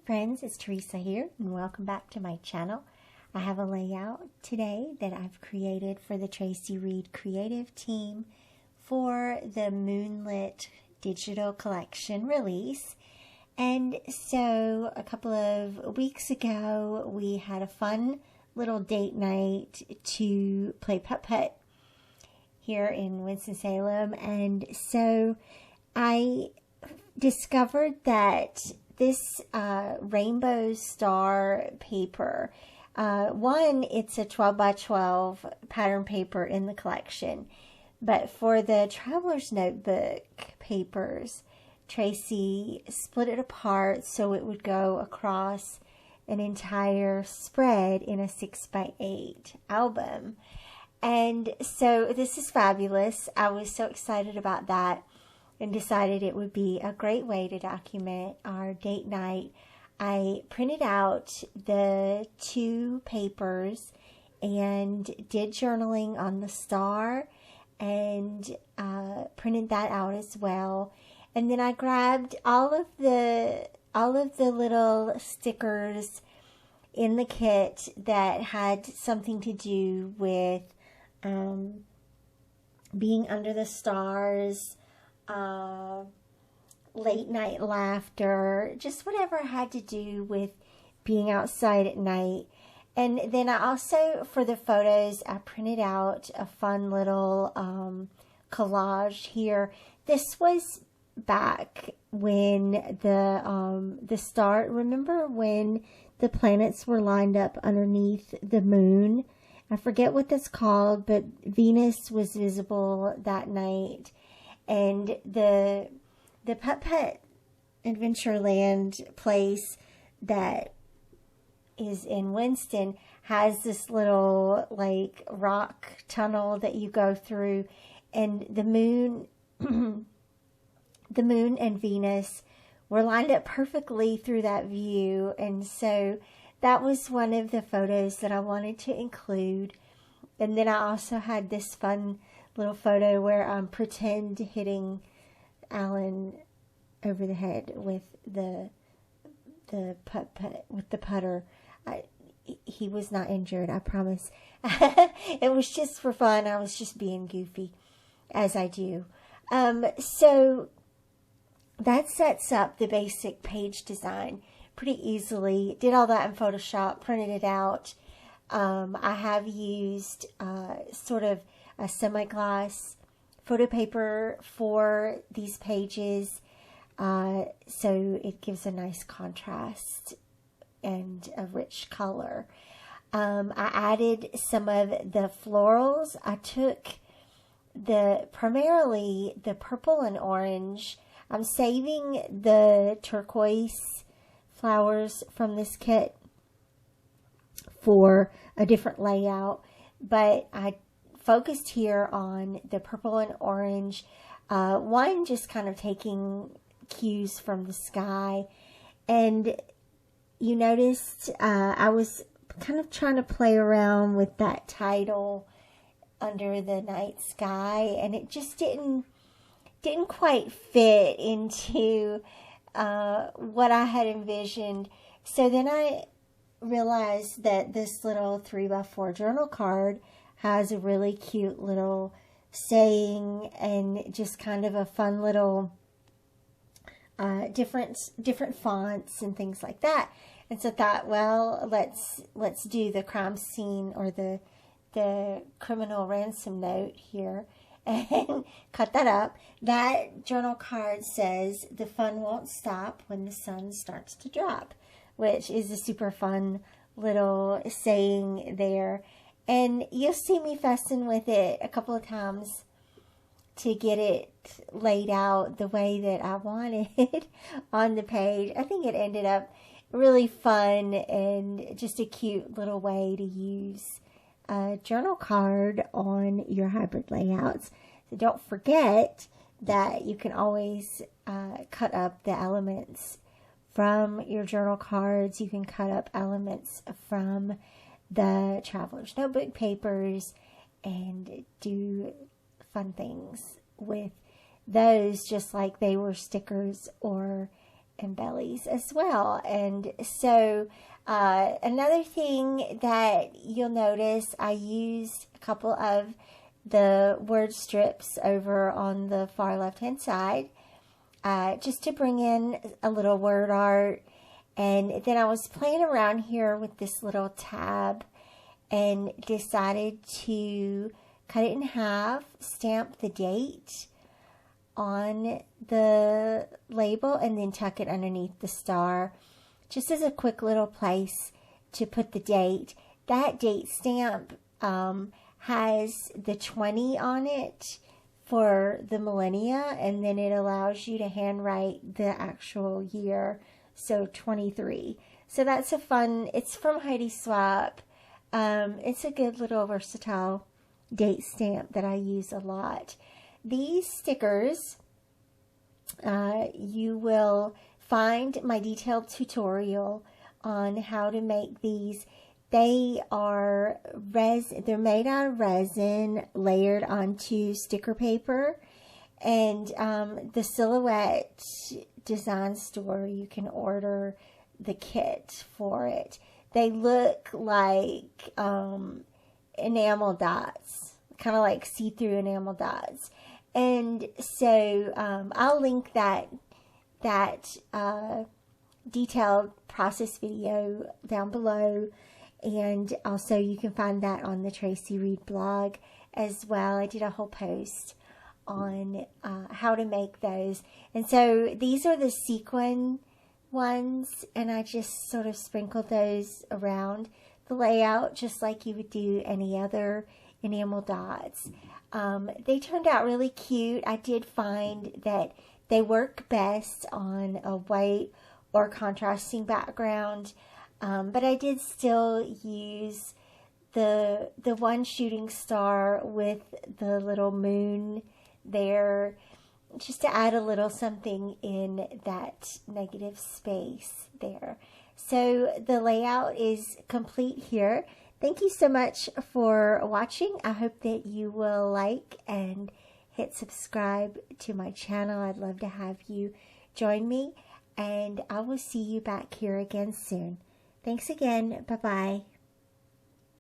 friends, it's Teresa here and welcome back to my channel. I have a layout today that I've created for the Traci Reed creative team for the Moonlit digital collection release. And so a couple of weeks ago we had a fun little date night to play Putt Putt here in Winston-Salem, and so I discovered that this rainbow star paper, it's a 12 by 12 pattern paper in the collection, but for the Traveler's Notebook papers, Traci split it apart so it would go across an entire spread in a 6 by 8 album. And so this is fabulous. I was so excited about that and decided it would be a great way to document our date night. I printed out the 2 papers and did journaling on the star and printed that out as well. And then I grabbed all of the little stickers in the kit that had something to do with being under the stars, late night laughter, just whatever had to do with being outside at night. And then I also, for the photos, I printed out a fun little collage here. This was back when the star, remember when the planets were lined up underneath the moon? I forget what that's called, but Venus was visible that night. And the Putt Putt Adventureland place that is in Winston has this little like rock tunnel that you go through, and the moon the moon and Venus were lined up perfectly through that view. And so that was one of the photos that I wanted to include. And then I also had this fun little photo where I'm pretend hitting Alan over the head with the putt putt with the putter. He was not injured, I promise. It was just for fun. I was just being goofy, as I do. So that sets up the basic page design pretty easily. Did all that in Photoshop, printed it out. I have used sort of a semi-gloss photo paper for these pages, so it gives a nice contrast and a rich color. I added some of the florals. I took primarily the purple and orange. I'm saving the turquoise flowers from this kit for a different layout, but I focused here on the purple and orange, one just kind of taking cues from the sky. And you noticed I was kind of trying to play around with that title under the night sky, and it just didn't quite fit into what I had envisioned. So then I realized that this little 3x4 journal card has a really cute little saying and just kind of a fun little different fonts and things like that. And so I thought, well, let's do the crime scene or the criminal ransom note here and cut that up. That journal card says, "The fun won't stop when the sun starts to drop," which is a super fun little saying there. And you'll see me fussing with it a couple of times to get it laid out the way that I wanted on the page. I think it ended up really fun and just a cute little way to use a journal card on your hybrid layouts. So don't forget that you can always cut up the elements from your journal cards. You can cut up elements from the Traveler's Notebook papers and do fun things with those, just like they were stickers or and bellies as well. And so another thing that you'll notice, I used a couple of the word strips over on the far left hand side just to bring in a little word art. And then I was playing around here with this little tab and decided to cut it in half, stamp the date on the label, and then tuck it underneath the star, just as a quick little place to put the date. That date stamp has the 20 on it for the millennia, and then it allows you to handwrite the actual year, so 23. So that's a fun, it's from Heidi Swap. It's a good little versatile date stamp that I use a lot. These stickers, you will find my detailed tutorial on how to make these. They are they're made out of resin layered onto sticker paper, and the Silhouette Design Store, you can order the kit for it. They look like enamel dots, kind of like see-through enamel dots. And so I'll link that detailed process video down below, and also you can find that on the Traci Reed blog as well. I did a whole post on how to make those. And so these are the sequin ones, and I just sort of sprinkled those around the layout just like you would do any other enamel dots. They turned out really cute. I did find that they work best on a white or contrasting background, but I did still use the one shooting star with the little moon there, just to add a little something in that negative space there. So the layout is complete here. Thank you so much for watching. I hope that you will like and hit subscribe to my channel. I'd love to have you join me, and I will see you back here again soon. Thanks again. Bye-bye.